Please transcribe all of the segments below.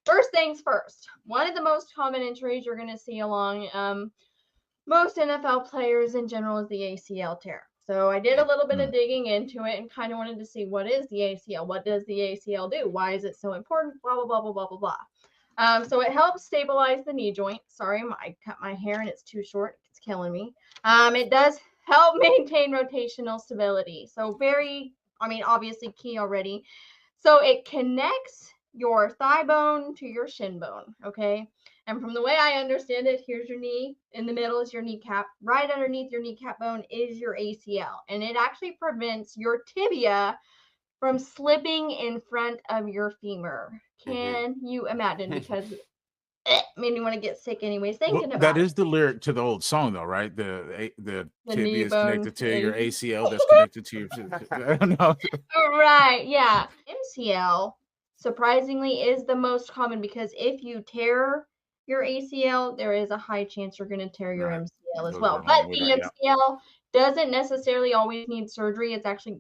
First things first, one of the most common injuries you're going to see along most NFL players in general is the ACL tear. So I did a little bit of digging into it and kind of wanted to see what is the ACL? What does the ACL do? Why is it so important? Blah, blah, blah, blah, blah, blah, blah. So it helps stabilize the knee joint. Sorry, I cut my hair and it's too short. It's killing me. It does help maintain rotational stability. So obviously key already. So it connects your thigh bone to your shin bone, okay? And from the way I understand it, here's your knee. In the middle is your kneecap. Right underneath your kneecap bone is your ACL. And it actually prevents your tibia from slipping in front of your femur. Can you imagine? Because it made me want to get sick anyways thinking about that it. is the lyric to the old song, though, right? The tibia is connected to your ACL. That's connected to your. I don't know. Right, yeah. MCL, surprisingly, is the most common because if you tear your ACL, there is a high chance you're going to tear your MCL as well. But the MCL doesn't necessarily always need surgery. It's actually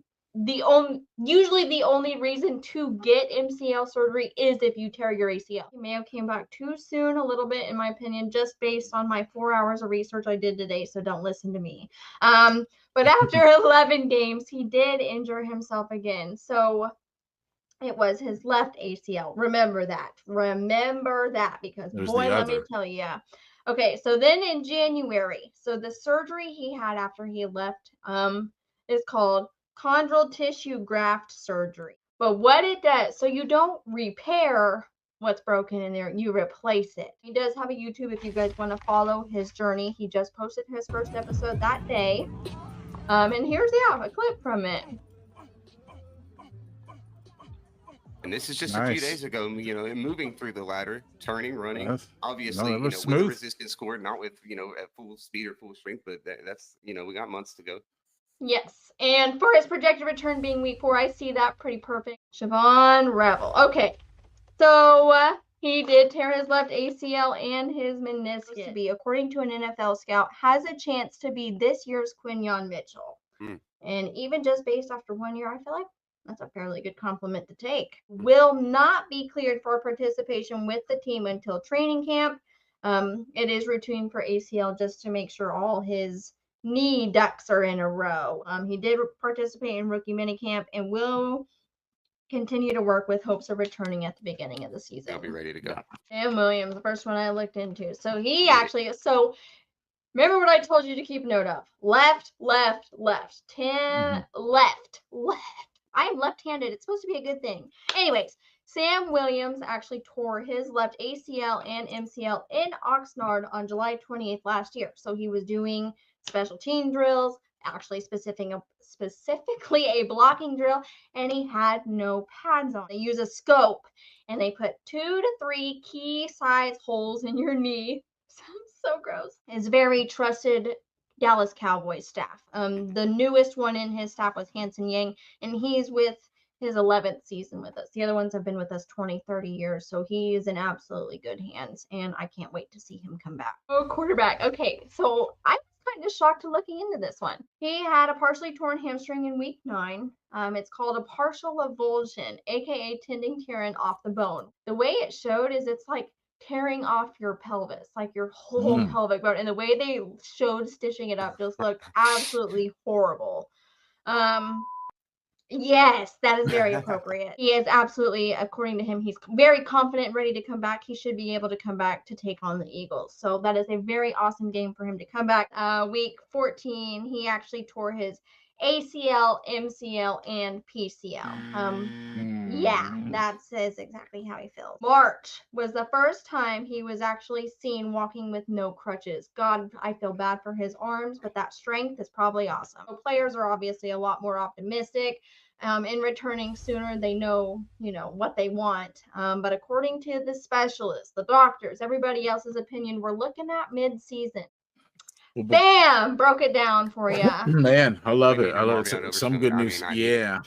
usually the only reason to get MCL surgery is if you tear your ACL. He may have came back too soon a little bit, in my opinion, just based on my 4 hours of research I did today, so don't listen to me. But after 11 games, he did injure himself again. So it was his left ACL. Remember that. Because boy, let me tell you. Okay, so then in January, so the surgery he had after he left is called chondral tissue graft surgery. But what it does, so you don't repair what's broken in there, you replace it. He does have a YouTube if you guys want to follow his journey. He just posted his first episode that day. And here's a clip from it. And this is just a few days ago, moving through the ladder, turning, running. Obviously, with a resistance cord, not with, at full speed or full strength, but that's, we got months to go. Yes, and for his projected return being week 4, I see that pretty perfect. Siobhan Revel. Okay, so he did tear his left ACL and his meniscus. To be, according to an NFL scout, has a chance to be this year's Quinyon Mitchell. And even just based after 1 year, I feel like that's a fairly good compliment to take. Will not be cleared for participation with the team until training camp. It is routine for ACL just to make sure all his knee ducks are in a row. He did participate in rookie minicamp and will continue to work with hopes of returning at the beginning of the season. I'll be ready to go. Sam Williams, the first one I looked into. So he actually, remember what I told you to keep note of? Left, 10, left. I am left-handed. It's supposed to be a good thing. Anyways, Sam Williams actually tore his left ACL and MCL in Oxnard on July 28th last year. So he was doing special team drills, actually specifically a blocking drill, and he had no pads on. They use a scope, and they put 2 to 3 key size holes in your knee. Sounds so gross. His very trusted Dallas Cowboys staff. The newest one in his staff was Hanson Yang, and he's with his 11th season with us. The other ones have been with us 20, 30 years, so he is in absolutely good hands, and I can't wait to see him come back. Oh, quarterback. Okay, so I was kind of shocked to looking into this one. He had a partially torn hamstring in week 9. It's called a partial avulsion, aka tending tearing off the bone. The way it showed is it's like tearing off your pelvis, like your whole pelvic bone, and the way they showed stitching it up just looked absolutely horrible. Yes, that is very appropriate. He is absolutely, according to him, he's very confident, ready to come back. He should be able to come back to take on the Eagles. So that is a very awesome game for him to come back. Week 14, he actually tore his ACL, MCL, and PCL. Yeah, that says exactly how he feels. March was the first time he was actually seen walking with no crutches. God, I feel bad for his arms, but that strength is probably awesome. So players are obviously a lot more optimistic in returning sooner. They know, what they want. But according to the specialists, the doctors, everybody else's opinion, we're looking at mid-season. Bam! Broke it down for you. Man, I love it. I love it. Some good news. Yeah.